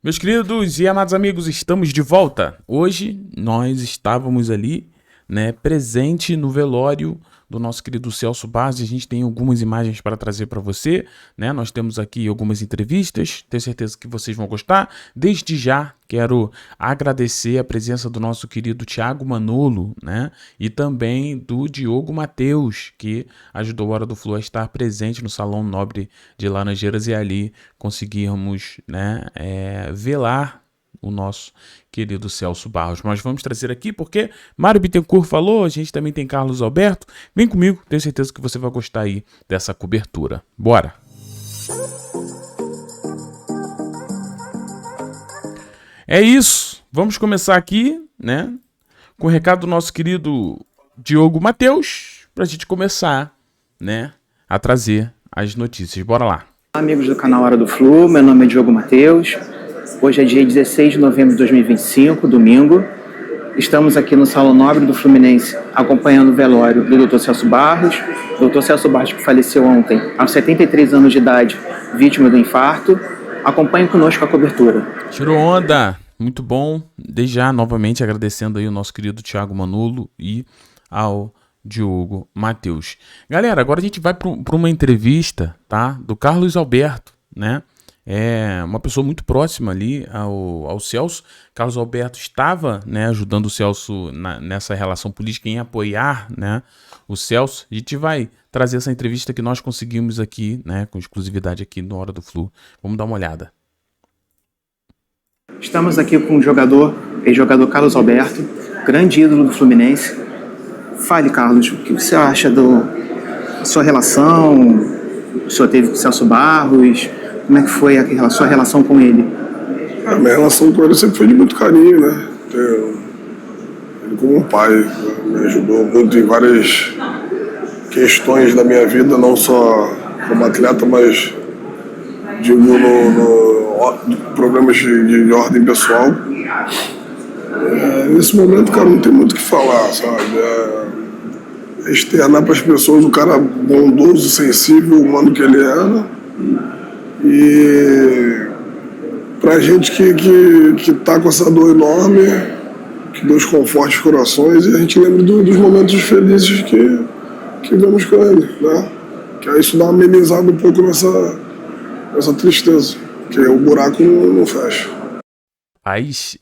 Meus queridos e amados amigos, estamos de volta. Hoje nós estávamos ali, presente no velório do nosso querido Celso Barros. A gente tem algumas imagens para trazer para você, Nós temos aqui algumas entrevistas, tenho certeza que vocês vão gostar. Desde já quero agradecer a presença do nosso querido Thiago Manolo, e também do Diogo Mateus, que ajudou a Hora do Flu a estar presente no Salão Nobre de Laranjeiras e ali conseguirmos, velar o nosso querido Celso Barros. Mas vamos trazer aqui porque Mário Bittencourt falou, a gente também tem Carlos Alberto. Vem comigo, tenho certeza que você vai gostar aí dessa cobertura. Bora! É isso, vamos começar aqui, com o recado do nosso querido Diogo Mateus, pra gente começar, a trazer as notícias. Bora lá. Amigos do canal Hora do Flu, meu nome é Diogo Mateus. Hoje é dia 16 de novembro de 2025, domingo. Estamos aqui no Salão Nobre do Fluminense, acompanhando o velório do Dr. Celso Barros. Dr. Celso Barros, que faleceu ontem, aos 73 anos de idade, vítima do infarto. Acompanhe conosco a cobertura. Tirou onda, muito bom. Desde já, novamente, agradecendo aí o nosso querido Thiago Manolo e ao Diogo Mateus. Galera, agora a gente vai para uma entrevista, do Carlos Alberto, É uma pessoa muito próxima ali ao Celso. Carlos Alberto estava, ajudando o Celso nessa relação política, em apoiar, o Celso. A gente vai trazer essa entrevista que nós conseguimos aqui, com exclusividade aqui no Hora do Flu. Vamos dar uma olhada. Estamos aqui com o ex-jogador Carlos Alberto, grande ídolo do Fluminense. Fale, Carlos, o que você acha da sua relação? O senhor teve com o Celso Barros? Como é que foi a sua relação com ele? A minha relação com ele sempre foi de muito carinho, Ele como um pai, me ajudou muito em várias questões da minha vida, não só como atleta, mas digo no problemas de ordem pessoal. Nesse momento, cara, não tem muito o que falar, sabe? Externar para as pessoas o cara bondoso, sensível, humano que ele era. E pra gente que tá com essa dor enorme, que Deus conforte os corações e a gente lembra dos momentos felizes que vemos com ele, Que aí isso dá uma amenizada um pouco nessa tristeza, que o buraco não fecha. Paz,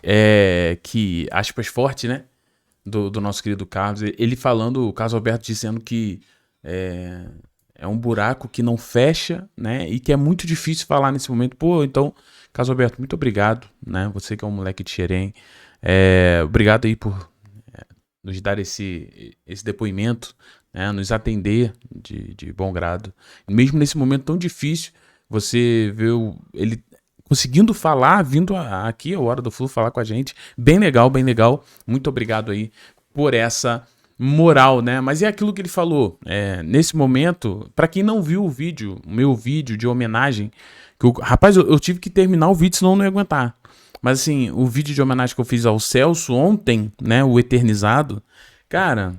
que aspas forte, do nosso querido Carlos, ele falando, o Carlos Alberto dizendo que é um buraco que não fecha, e que é muito difícil falar nesse momento. Então, Carlos Alberto, muito obrigado, Você que é um moleque de Xerém, obrigado aí por nos dar esse depoimento, nos atender de bom grado. Mesmo nesse momento tão difícil, você vê ele conseguindo falar, vindo aqui a Hora do Flu falar com a gente. Bem legal, bem legal. Muito obrigado aí por essa moral, Mas é aquilo que ele falou, nesse momento, pra quem não viu o meu vídeo de homenagem, rapaz, eu tive que terminar o vídeo, senão eu não ia aguentar. Mas assim, o vídeo de homenagem que eu fiz ao Celso ontem, o eternizado, cara,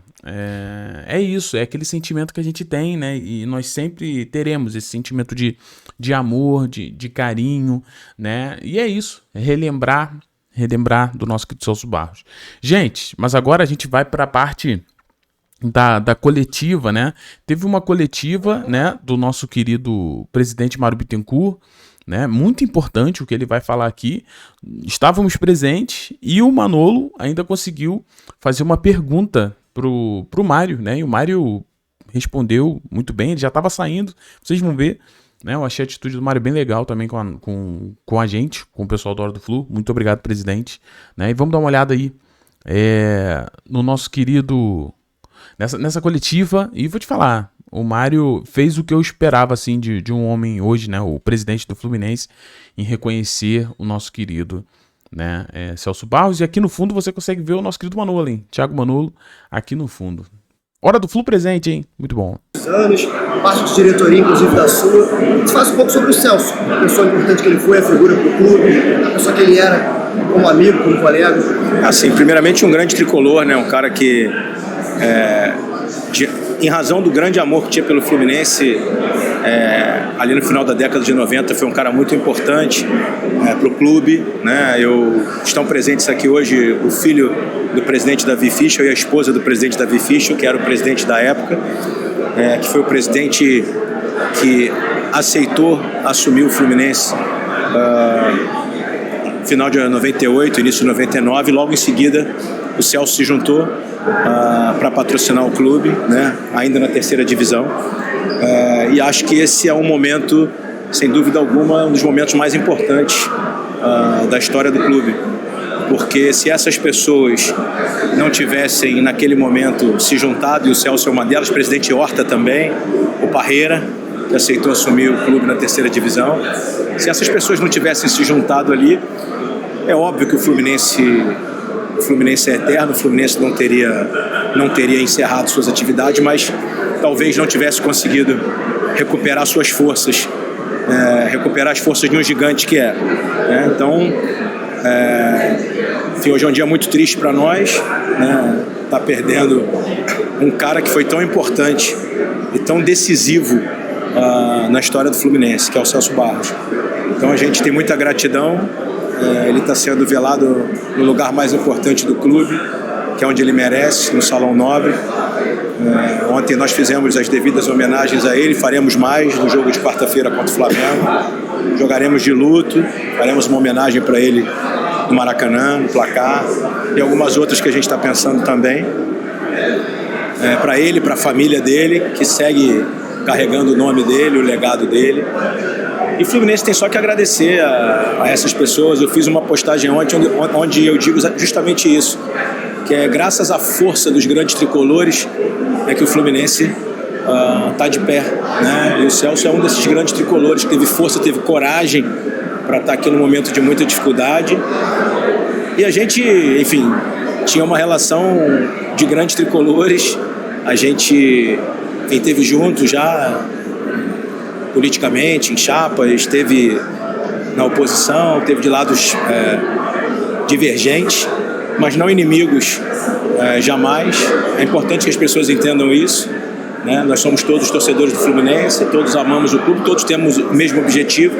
é isso, é aquele sentimento que a gente tem, E nós sempre teremos esse sentimento de amor, de carinho, E é isso, é relembrar do nosso querido Celso Barros. Gente, mas agora a gente vai para a parte da coletiva, Teve uma coletiva, do nosso querido presidente Mário Bittencourt, Muito importante o que ele vai falar aqui. Estávamos presentes e o Manolo ainda conseguiu fazer uma pergunta pro Mário, E o Mário respondeu muito bem, ele já estava saindo, vocês vão ver. Eu achei a atitude do Mário bem legal também com a gente, com o pessoal da Hora do Flu. Muito obrigado, presidente. E vamos dar uma olhada aí no nosso querido... Nessa coletiva, e vou te falar, o Mário fez o que eu esperava assim, de um homem hoje, o presidente do Fluminense, em reconhecer o nosso querido Celso Barros. E aqui no fundo você consegue ver o nosso querido Manolo, hein? Thiago Manolo, aqui no fundo. Hora do Flu presente, hein? Muito bom. Anos, parte de diretoria, inclusive da sua. Você fala um pouco sobre o Celso, a pessoa importante que ele foi, a figura para o clube, a pessoa que ele era como amigo, como colega. Assim, primeiramente um grande tricolor, um cara que em razão do grande amor que tinha pelo Fluminense, ali no final da década de 90, foi um cara muito importante para o clube, né? Estão presentes aqui hoje o filho do presidente Davi Fischel e a esposa do presidente Davi Fischel, que era o presidente da época, que foi o presidente que aceitou assumir o Fluminense final de 98, início de 99, e logo em seguida o Celso se juntou para patrocinar o clube, né, ainda na terceira divisão, e acho que esse é um momento, sem dúvida alguma, um dos momentos mais importantes da história do clube, porque se essas pessoas não tivessem naquele momento se juntado, e o Celso é uma delas, o presidente Horta também, o Parreira, que aceitou assumir o clube na terceira divisão, se essas pessoas não tivessem se juntado ali, é óbvio que o Fluminense é eterno, o Fluminense não teria encerrado suas atividades, mas talvez não tivesse conseguido recuperar suas forças, recuperar as forças de um gigante que é. Então, enfim, hoje é um dia muito triste para nós, né? Tá perdendo um cara que foi tão importante e tão decisivo na história do Fluminense, que é o Celso Barros. Então a gente tem muita gratidão. Ele está sendo velado no lugar mais importante do clube, que é onde ele merece, no Salão Nobre. Ontem nós fizemos as devidas homenagens a ele, faremos mais no jogo de quarta-feira contra o Flamengo. Jogaremos de luto, faremos uma homenagem para ele no Maracanã, no placar, e algumas outras que a gente está pensando também. Para ele, para a família dele, que segue carregando o nome dele, o legado dele. E o Fluminense tem só que agradecer a essas pessoas. Eu fiz uma postagem ontem onde eu digo justamente isso, que é graças à força dos grandes tricolores que o Fluminense está de pé, né? E o Celso é um desses grandes tricolores que teve força, teve coragem para estar aqui no momento de muita dificuldade. E a gente, enfim, tinha uma relação de grandes tricolores. A gente esteve junto já politicamente, em chapa, esteve na oposição, esteve de lados divergentes, mas não inimigos jamais. É importante que as pessoas entendam isso, né? Nós somos todos torcedores do Fluminense, todos amamos o clube, todos temos o mesmo objetivo,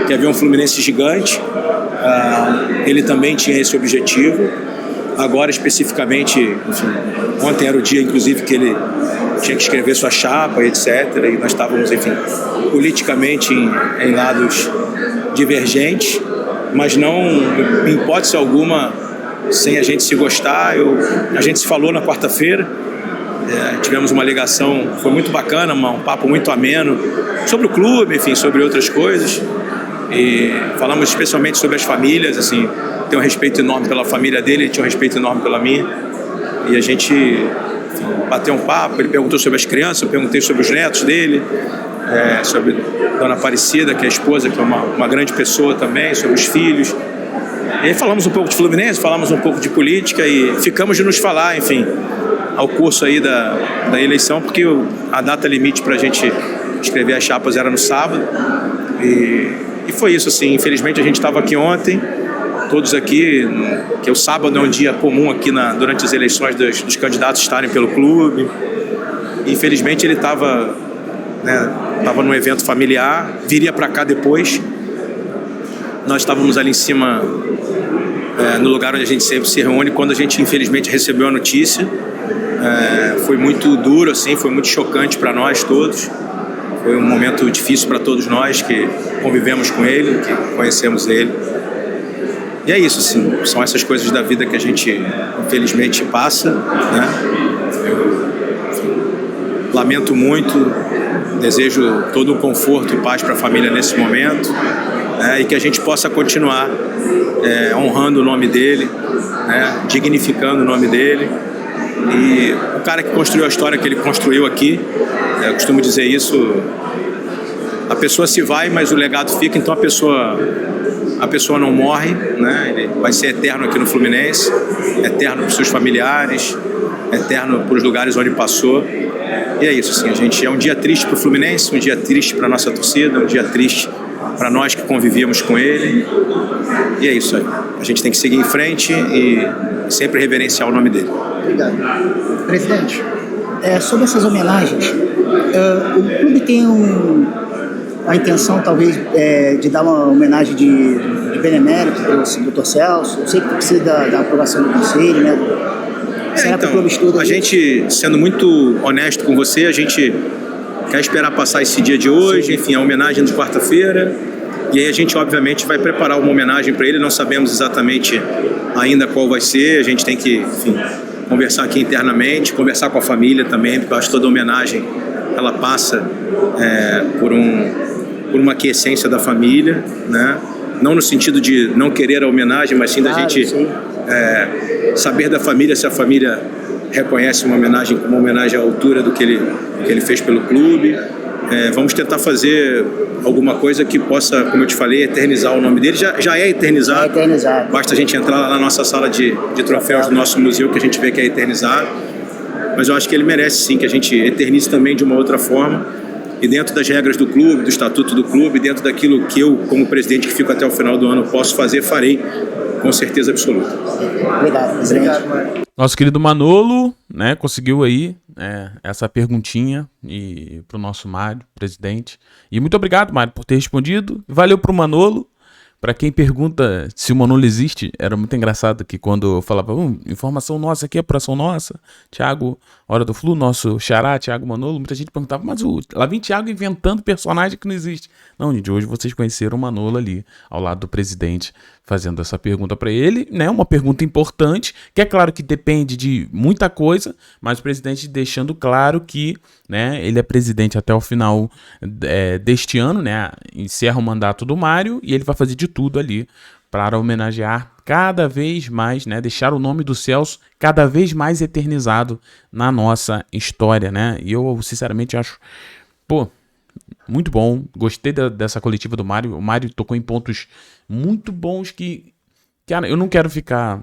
que é ver um Fluminense gigante. Ele também tinha esse objetivo. Agora, especificamente, enfim, ontem era o dia, inclusive, que ele tinha que escrever sua chapa, etc. E nós estávamos, enfim, politicamente em lados divergentes, mas não, em hipótese alguma, sem a gente se gostar. A gente se falou na quarta-feira, tivemos uma ligação, foi muito bacana, um papo muito ameno sobre o clube, enfim, sobre outras coisas. E falamos especialmente sobre as famílias, assim, tem um respeito enorme pela família dele, ele tinha um respeito enorme pela minha. E a gente, enfim, bateu um papo, ele perguntou sobre as crianças, eu perguntei sobre os netos dele, sobre Dona Aparecida, que é a esposa, que é uma grande pessoa também, sobre os filhos. E aí falamos um pouco de Fluminense, falamos um pouco de política e ficamos de nos falar, enfim, ao curso aí da eleição, porque a data limite para a gente escrever as chapas era no sábado. E foi isso, assim, infelizmente a gente estava aqui ontem, todos aqui, que o sábado é um dia comum aqui durante as eleições dos candidatos estarem pelo clube. E, infelizmente ele estava num evento familiar, viria para cá depois. Nós estávamos ali em cima, no lugar onde a gente sempre se reúne, quando a gente infelizmente recebeu a notícia. Foi muito duro, assim, foi muito chocante para nós todos. Foi um momento difícil para todos nós que convivemos com ele, que conhecemos ele. E é isso, assim, são essas coisas da vida que a gente, infelizmente, passa, né? Eu, enfim, lamento muito, desejo todo o conforto e paz para a família nesse momento, né? E que a gente possa continuar honrando o nome dele, né? Dignificando o nome dele. E o cara que construiu a história que ele construiu aqui, eu costumo dizer isso, a pessoa se vai, mas o legado fica, então a pessoa não morre, né? Ele vai ser eterno aqui no Fluminense, eterno para os seus familiares, eterno para os lugares onde passou. E é isso, assim, é um dia triste para o Fluminense, um dia triste para a nossa torcida, um dia triste para nós que convivíamos com ele. E é isso aí. A gente tem que seguir em frente e sempre reverenciar o nome dele. Obrigado. Presidente, sobre essas homenagens, o clube tem a intenção, talvez, de dar uma homenagem de benemérito para o Dr. Celso. Eu sei que precisa da aprovação do conselho, né? Será que o clube estuda a isso? gente, sendo muito honesto com você, a gente quer esperar passar esse dia de hoje, Sim. enfim, a homenagem de quarta-feira, e aí a gente, obviamente, vai preparar uma homenagem para ele. Não sabemos exatamente ainda qual vai ser, a gente tem que, enfim, conversar aqui internamente, conversar com a família também, porque eu acho que toda homenagem, ela passa por uma aquiescência da família, né? Não no sentido de não querer a homenagem, mas sim da gente saber da família, se a família reconhece uma homenagem como uma homenagem à altura do que ele fez pelo clube. Vamos tentar fazer alguma coisa que possa, como eu te falei, eternizar o nome dele. Já é eternizado. Basta a gente entrar lá na nossa sala de troféus do nosso museu, que a gente vê que é eternizado. Mas eu acho que ele merece sim que a gente eternize também de uma outra forma. E dentro das regras do clube, do estatuto do clube, dentro daquilo que eu, como presidente que fico até o final do ano, posso fazer, farei, com certeza absoluta. Obrigado, presidente. Nosso querido Manolo, né, conseguiu aí essa perguntinha para o nosso Mário, presidente. E muito obrigado, Mário, por ter respondido. Valeu pro Manolo. Para quem pergunta se o Manolo existe, era muito engraçado que quando eu falava, informação nossa aqui, apuração nossa, Thiago, Hora do Flu, nosso xará, Thiago Manolo, muita gente perguntava, mas lá vem Thiago inventando personagem que não existe. Não, gente, hoje vocês conheceram o Manolo ali, ao lado do presidente, fazendo essa pergunta para ele, né? Uma pergunta importante, que é claro que depende de muita coisa, mas o presidente deixando claro que, né, ele é presidente até o final deste ano, né? Encerra o mandato do Mário e ele vai fazer de tudo ali para homenagear cada vez mais, né? Deixar o nome do Celso cada vez mais eternizado na nossa história, né? E eu, sinceramente, acho, muito bom. Gostei dessa coletiva do Mário. O Mário tocou em pontos muito bons que, cara, eu não quero ficar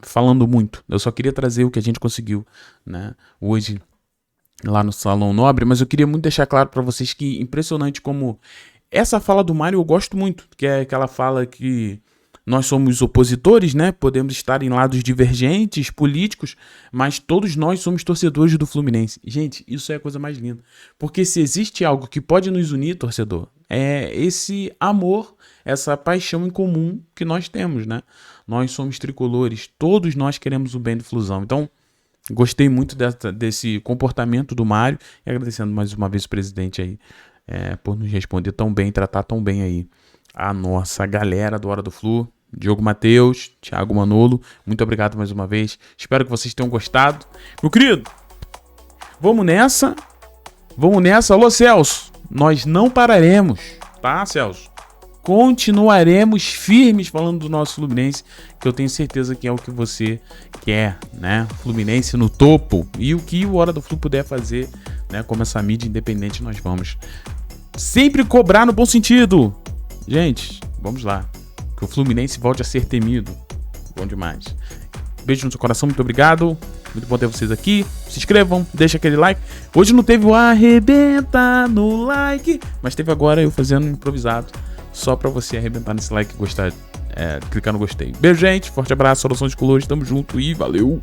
falando muito. Eu só queria trazer o que a gente conseguiu, né, hoje lá no Salão Nobre, mas eu queria muito deixar claro para vocês que impressionante como essa fala do Mário eu gosto muito, que é aquela fala que nós somos opositores, né? Podemos estar em lados divergentes, políticos, mas todos nós somos torcedores do Fluminense. Gente, isso é a coisa mais linda. Porque se existe algo que pode nos unir, torcedor, é esse amor, essa paixão em comum que nós temos, né? Nós somos tricolores, todos nós queremos o bem do Flusão. Então, gostei muito desse comportamento do Mário e agradecendo mais uma vez o presidente aí por nos responder tão bem, tratar tão bem aí a nossa galera do Hora do Flu. Diogo Matheus, Thiago Manolo, muito obrigado mais uma vez. Espero que vocês tenham gostado. Meu querido, vamos nessa. Alô, Celso, nós não pararemos, tá, Celso? Continuaremos firmes falando do nosso Fluminense, que eu tenho certeza que é o que você quer, né? Fluminense no topo. E o que o Hora do Flu puder fazer, né? Como essa mídia independente, nós vamos sempre cobrar no bom sentido. Gente, vamos lá. Que o Fluminense volte a ser temido. Bom demais. Beijo no seu coração, muito obrigado. Muito bom ter vocês aqui. Se inscrevam, deixa aquele like. Hoje não teve o arrebenta no like, mas teve agora eu fazendo um improvisado. Só pra você arrebentar nesse like e gostar, clicar no gostei. Beijo, gente. Forte abraço, soluções de colores. Tamo junto e valeu.